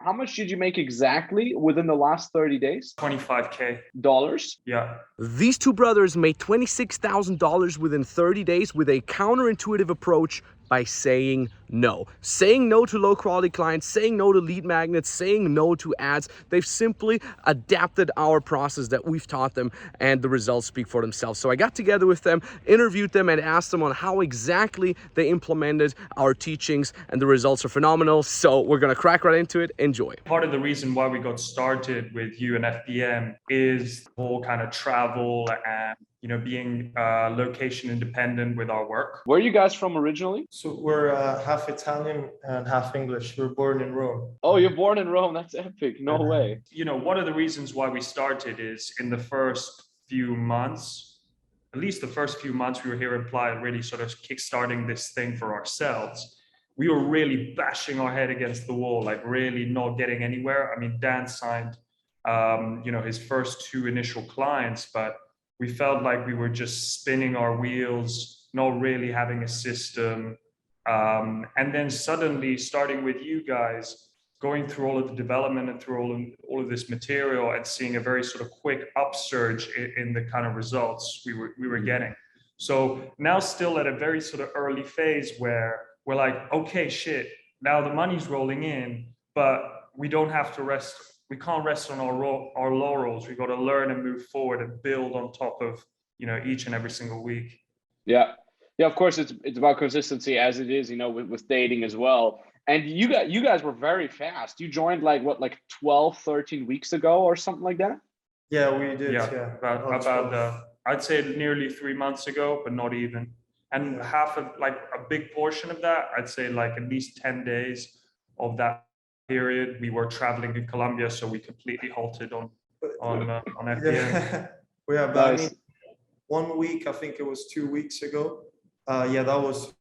How much did you make exactly within the last 30 days? 25K. Dollars? Yeah. These two brothers made $26,000 within 30 days with a counterintuitive approach by saying no. Saying no to low quality clients, saying no to lead magnets, saying no to ads. They've simply adapted our process that we've taught them, and the results speak for themselves. So I got together with them, interviewed them, and asked them on how exactly they implemented our teachings, and the results are phenomenal. So we're gonna crack right into it. Enjoy. Part of the reason why we got started with you and FBM is the whole kind of travel and being location independent with our work. Where are you guys from originally? So we're half Italian and half English. We were born in Rome. Oh, you're born in Rome. That's epic. No way. One of the reasons why we started is in the first few months, at least the first few months we were here in Playa, really sort of kickstarting this thing for ourselves. We were really bashing our head against the wall, like really not getting anywhere. I mean, Dan signed, his first two initial clients, but we felt like we were just spinning our wheels, not really having a system. And then suddenly starting with you guys, going through all of the development and through all of this material and seeing a very sort of quick upsurge in the kind of results we were getting. So now still at a very sort of early phase where we're like, okay, shit, now the money's rolling in, but we don't have to rest. We can't rest on our laurels. We've got to learn and move forward and build on top of, each and every single week. Yeah. Yeah, of course, it's about consistency as it is, with dating as well. And you guys were very fast. You joined like 12, 13 weeks ago or something like that? Yeah, we did. Yeah. About I'd say nearly 3 months ago, but not even. And half of a big portion of that, I'd say at least 10 days of that period, we were traveling in Colombia, so we completely halted on FBM. Yeah, but nice. I mean, 1 week, I think it was 2 weeks ago. That was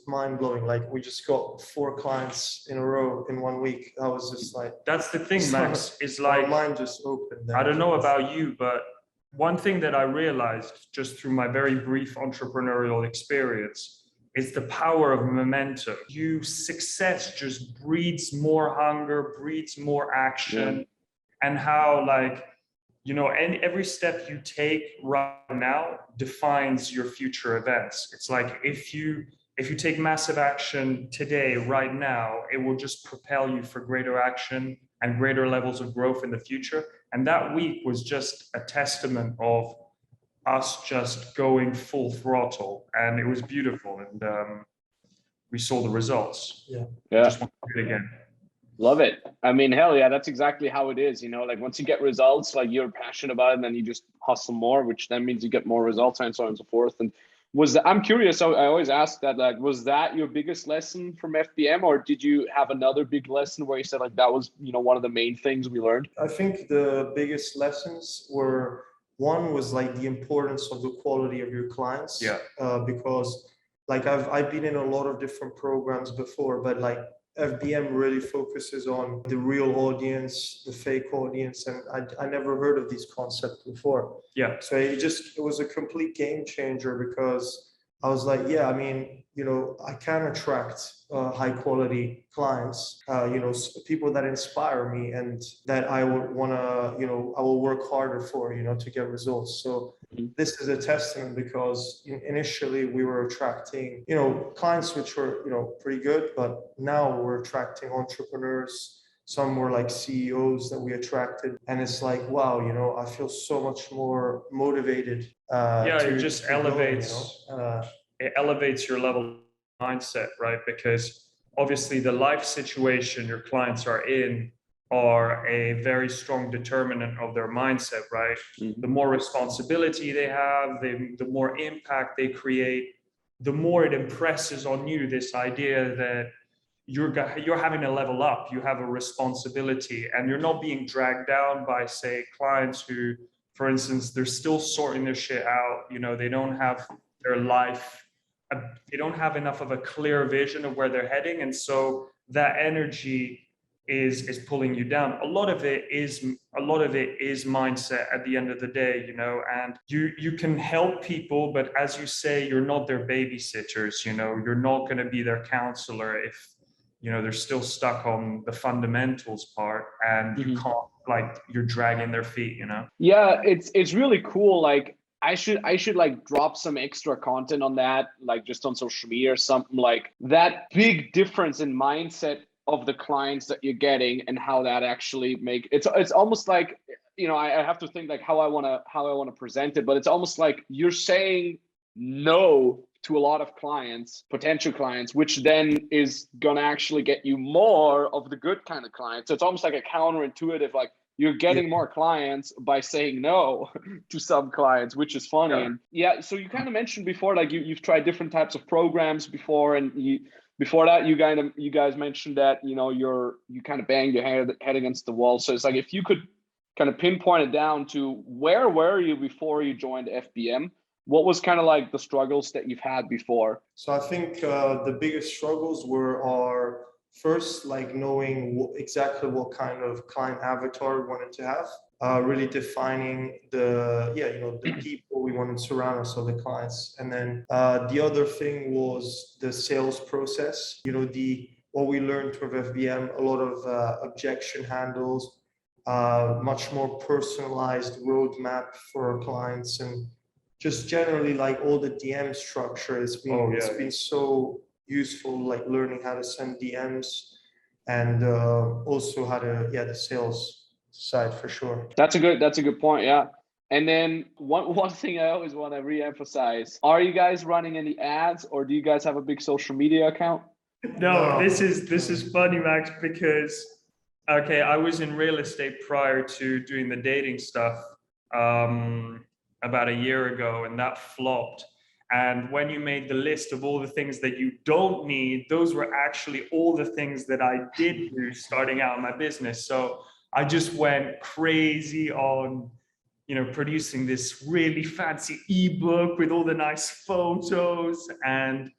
mind-blowing. Like, we just got 4 clients in a row in 1 week. That was just that's the thing, Max, is my mind just opened. I don't know about you, but one thing that I realized just through my very brief entrepreneurial experience is the power of momentum. Success just breeds more hunger, breeds more action, and how every step you take right now defines your future events. It's like if you take massive action today, right now, it will just propel you for greater action and greater levels of growth in the future. And that week was just a testament of us just going full throttle, and it was beautiful. And we saw the results. Yeah. Just want to do it again. Love it. I mean, hell yeah, that's exactly how it is. Once you get results, you're passionate about it, and then you just hustle more, which then means you get more results and so on and so forth. And I'm curious, I always ask that, was that your biggest lesson from FBM, or did you have another big lesson where you said that was, one of the main things we learned? I think the biggest lessons were, one was the importance of the quality of your clients. Yeah. Because I've been in a lot of different programs before, but FBM really focuses on the real audience, the fake audience, and I never heard of these concepts before. Yeah. So it was a complete game changer, because I was like, yeah, I mean, I can attract high quality clients, people that inspire me and that I would want to, I will work harder for, to get results. So this is a testament, because initially we were attracting, clients which were, pretty good, but now we're attracting entrepreneurs. Some were CEOs that we attracted, and it's wow, I feel so much more motivated. It just elevates. It elevates your level of mindset, right? Because obviously the life situation your clients are in are a very strong determinant of their mindset, right? Mm-hmm. The more responsibility they have, the more impact they create, the more it impresses on you this idea that you're having to level up, you have a responsibility, and you're not being dragged down by, say, clients who, for instance, they're still sorting their shit out, they don't have their life, they don't have enough of a clear vision of where they're heading, and so that energy is pulling you down. A lot of it is mindset at the end of the day, and you can help people, but as you say, you're not their babysitters, you're not going to be their counselor. they're still stuck on the fundamentals part, and you can't, like, you're dragging their feet, Yeah, it's really cool. Like I should like drop some extra content on that, like just on social media or something, like that big difference in mindset of the clients that you're getting and how that actually it's almost like, I have to think like how I want to present it, but it's almost like you're saying no to a lot of clients, potential clients, which then is gonna actually get you more of the good kind of clients. So it's almost like a counterintuitive, like you're getting more clients by saying no to some clients, which is funny. Yeah. And yeah, so you kind of mentioned before, like you've tried different types of programs before, and before that you guys mentioned that you kind of banged your head against the wall. So it's like, if you could kind of pinpoint it down to where were you before you joined FBM? What was kind of like the struggles that you've had before? So I think the biggest struggles were first, like knowing exactly what kind of client avatar we wanted to have, really defining the people we wanted to surround ourselves with, the clients. And then the other thing was the sales process. What we learned with FBM, a lot of objection handles, much more personalized roadmap for our clients, and just generally like all the DM structure. It's been so useful, like learning how to send DMs, and also how to the sales side for sure. That's a good point. Yeah. And then one thing I always want to re-emphasize: are you guys running any ads, or do you guys have a big social media account? No, this is funny, Max, because I was in real estate prior to doing the dating stuff about a year ago, and that flopped. And when you made the list of all the things that you don't need, those were actually all the things that I did do starting out in my business. So I just went crazy on, producing this really fancy ebook with all the nice photos, and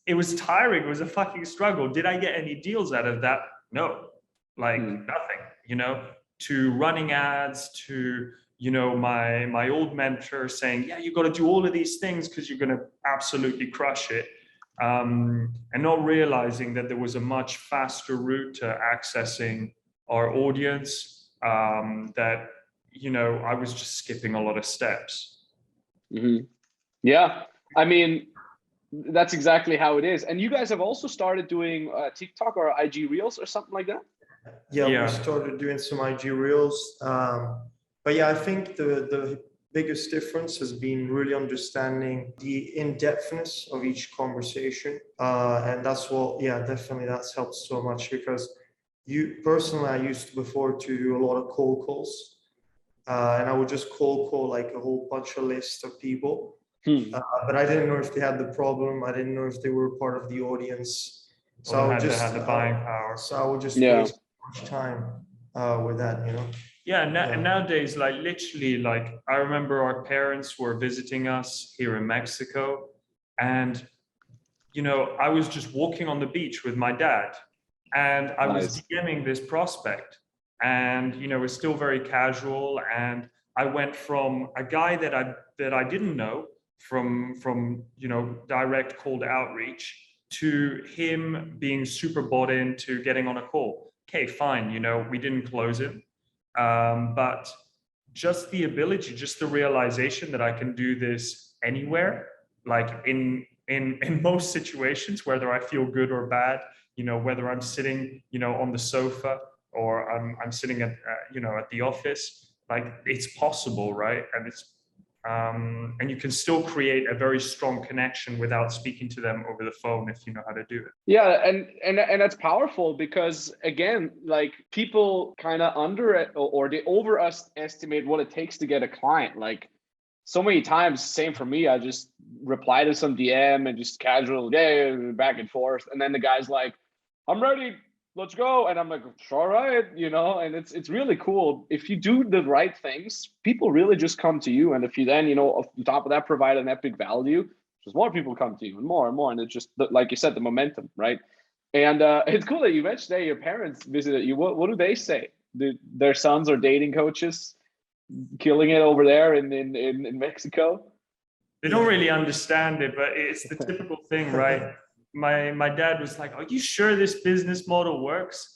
it was tiring. It was a fucking struggle. Did I get any deals out of that? No, like nothing, to running ads, to my old mentor saying, yeah, you got to do all of these things because you're going to absolutely crush it, and not realizing that there was a much faster route to accessing our audience, that I was just skipping a lot of steps. Yeah, I mean, that's exactly how it is. And you guys have also started doing TikTok or IG Reels or something like that? Yeah, we started doing some IG Reels. But yeah, I think the biggest difference has been really understanding the in-depthness of each conversation. And that's definitely that's helped so much, because I used before to do a lot of cold calls. And I would just cold call like a whole bunch of lists of people. But I didn't know if they had the problem. I didn't know if they were part of the audience. So I would just have the buying power. So I would just waste much time with that, And nowadays, like literally, like I remember our parents were visiting us here in Mexico, and I was just walking on the beach with my dad, and I was DMing this prospect, and it was still very casual, and I went from a guy that I didn't know from direct cold outreach to him being super bought into getting on a call. Okay, fine, we didn't close it. But just the ability, just the realization that I can do this anywhere, like in most situations, whether I feel good or bad, whether I'm sitting, on the sofa, or I'm sitting at the office, like it's possible, right? And it's and you can still create a very strong connection without speaking to them over the phone if you know how to do it. Yeah, and that's powerful, because again, like people kind of or they overestimate what it takes to get a client. Like so many times, same for me, I just reply to some DM and just casual back and forth, and then the guy's like, I'm ready, let's go. And I'm like, all right, and it's really cool. If you do the right things, people really just come to you. And if you then, on top of that, provide an epic value, just more people come to you and more. And it's just, like you said, the momentum, right? And it's cool that you mentioned that your parents visited you. What do they say? Their sons are dating coaches, killing it over there in Mexico? They don't really understand it, but it's the typical thing, right? my dad was like, "Are you sure this business model works?"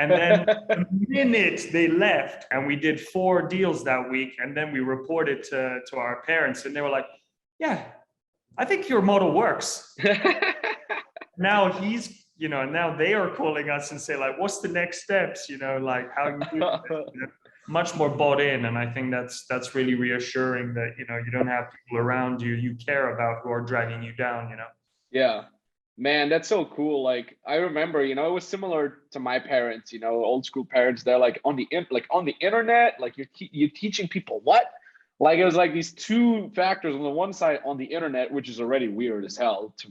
And then the minute they left, and we did 4 deals that week, and then we reported to our parents, and they were like, "Yeah, I think your model works." Now he's, now they are calling us and say like, "What's the next steps?" Like how you do it. Much more bought in, and I think that's really reassuring that you don't have people around you care about who are dragging you down. Yeah, man, that's so cool. Like I remember, it was similar to my parents, old school parents. They're like on the internet, like you're teaching people what? Like it was like these two factors on the one side on the internet, which is already weird as hell to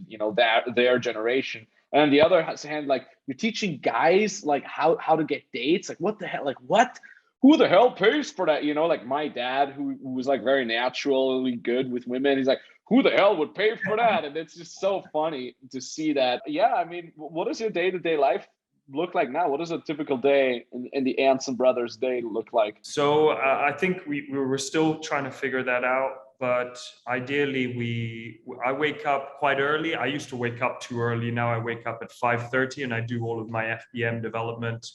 their generation. And on the other hand, like you're teaching guys like how to get dates. Like what the hell? Like what? Who the hell pays for that? Like my dad, who was like very naturally good with women, he's like, who the hell would pay for that? And it's just so funny to see that. Yeah, I mean, what does your day-to-day life look like now? What does a typical day in the Aunts and Brothers day look like? So I think we were still trying to figure that out. But ideally, I wake up quite early. I used to wake up too early. Now I wake up at 5:30 and I do all of my FBM development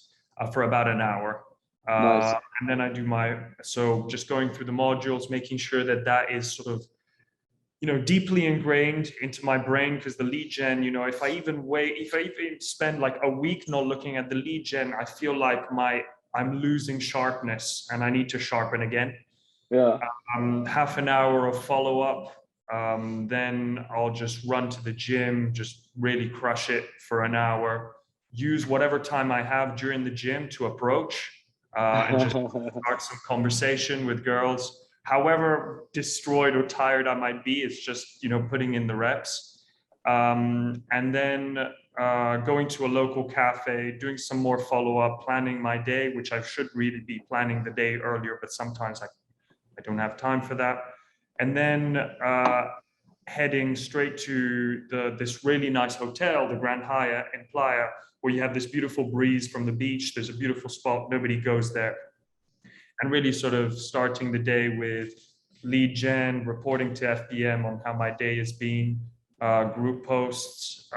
for about an hour. Nice. And then I do so just going through the modules, making sure that is sort of, deeply ingrained into my brain, because the lead gen, if I even spend like a week not looking at the lead gen, I feel like I'm losing sharpness and I need to sharpen again. Yeah. Half an hour of follow-up, then I'll just run to the gym, just really crush it for an hour, use whatever time I have during the gym to approach and just start some conversation with girls. However destroyed or tired I might be, it's just, putting in the reps. And then going to a local cafe, doing some more follow-up, planning my day, which I should really be planning the day earlier, but sometimes I don't have time for that. And then heading straight to this really nice hotel, the Grand Hyatt in Playa, where you have this beautiful breeze from the beach. There's a beautiful spot, nobody goes there. And really sort of starting the day with lead gen, reporting to FBM on how my day has been, group posts,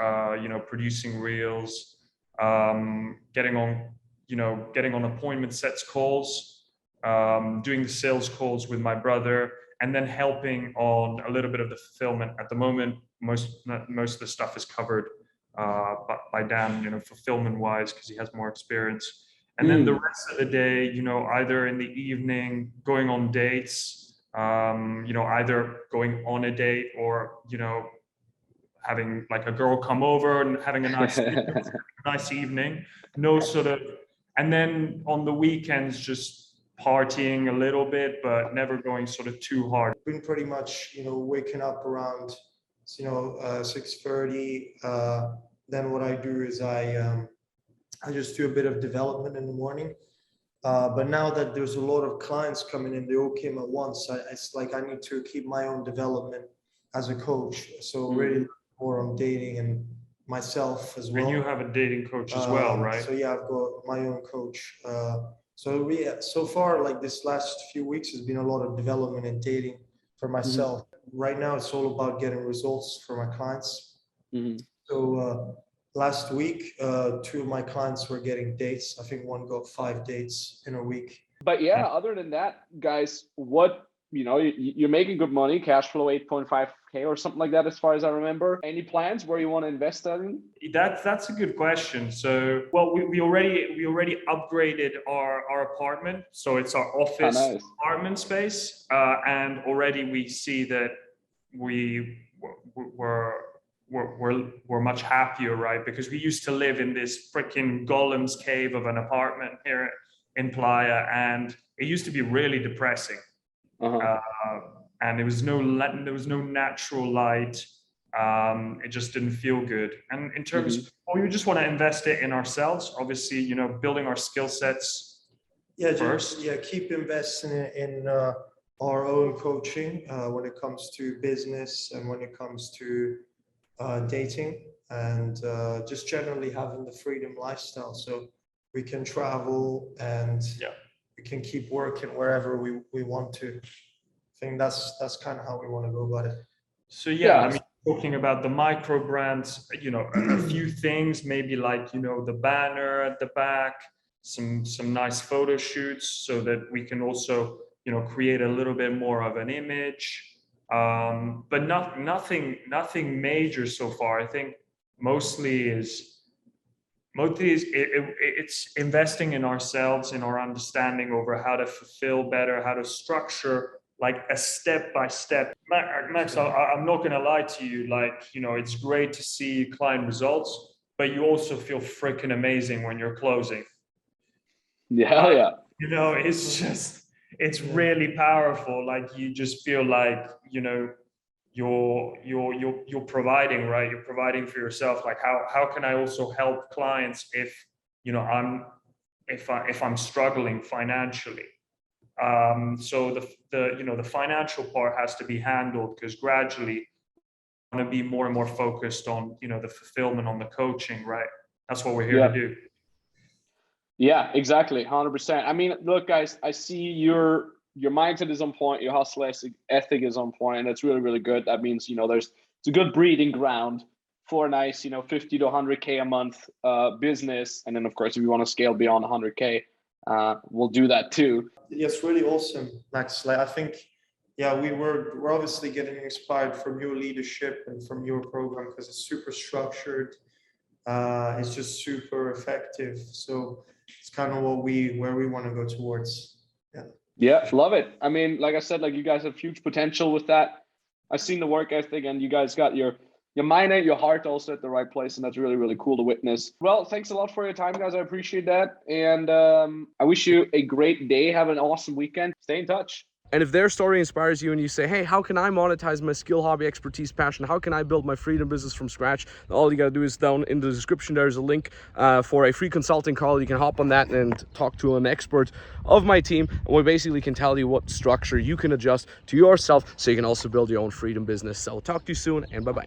producing reels, getting on appointment sets calls, doing the sales calls with my brother, and then helping on a little bit of the fulfillment. At the moment, most of the stuff is covered by Dan, fulfillment wise, because he has more experience. And then the rest of the day, either in the evening, going on dates, either going on a date or, having like a girl come over and having a nice evening. No sort of, and then on the weekends, just partying a little bit, but never going sort of too hard. Been pretty much, waking up around, 6:30. Then what I do is I just do a bit of development in the morning. But now that there's a lot of clients coming in, they all came at once. It's like I need to keep my own development as a coach. So really more on dating and myself as well. And you have a dating coach as well, right? So yeah, I've got my own coach. So far, like this last few weeks has been a lot of development and dating for myself. Right now, it's all about getting results for my clients. So last week, 2 of my clients were getting dates. I think one got 5 dates in a week. But yeah, other than that, guys, you're making good money, cash flow 8.5K or something like that, as far as I remember. Any plans where you want to invest that in? That's a good question. So, well, we already upgraded our apartment, so it's our office apartment space, and already we see that we're much happier, right? Because we used to live in this freaking golem's cave of an apartment here in Playa, and it used to be really depressing. And there was no natural light. It just didn't feel good. And in terms, we just want to invest it in ourselves. Obviously, building our skill sets. First. Keep investing in our own coaching when it comes to business and when it comes to dating, and just generally having the freedom lifestyle, so we can travel and we can keep working wherever we want to. I think that's kind of how we want to go about it. So I mean, talking about the micro brands, you know, a few things, maybe like, you know, the banner at the back, some nice photo shoots so that we can also, you know, create a little bit more of an image. But nothing major so far. I think mostly it's investing in ourselves, in our understanding over how to fulfill better, how to structure like a step by step. Max, I'm not going to lie to you. Like, you know, it's great to see client results, but you also feel freaking amazing when you're closing. Yeah, yeah. You know, it's really powerful. Like, you just feel like, you know, you're providing, right? You're providing for yourself. Like, how can I also help clients if, you know, if I'm struggling financially? So the you know, the financial part has to be handled, because gradually I'm going to be more and more focused on, you know, the fulfillment, on the coaching, right? That's what we're here to do. Yeah, exactly. 100%. I mean, look, guys, I see your mindset is on point. Your hustle ethic is on point. And it's really, really good. That means, you know, it's a good breeding ground for a nice, you know, 50 to 100K a month business. And then, of course, if you want to scale beyond 100K, we'll do that too. Yes, really awesome, Max. Like, I think, yeah, we're obviously getting inspired from your leadership and from your program, because it's super structured. It's just super effective. So it's kind of where we want to go towards. Yeah, love it. I mean, like I said, like, you guys have huge potential with that. I've seen the work ethic, and you guys got your mind and your heart also at the right place, and that's really, really cool to witness. Well, thanks a lot for your time, guys. I appreciate that, and I wish you a great day. Have an awesome weekend. Stay in touch. And if their story inspires you and you say, hey, how can I monetize my skill, hobby, expertise, passion? How can I build my freedom business from scratch? All you got to do is down in the description, there's a link for a free consulting call. You can hop on that and talk to an expert of my team. And we basically can tell you what structure you can adjust to yourself so you can also build your own freedom business. So talk to you soon, and bye-bye.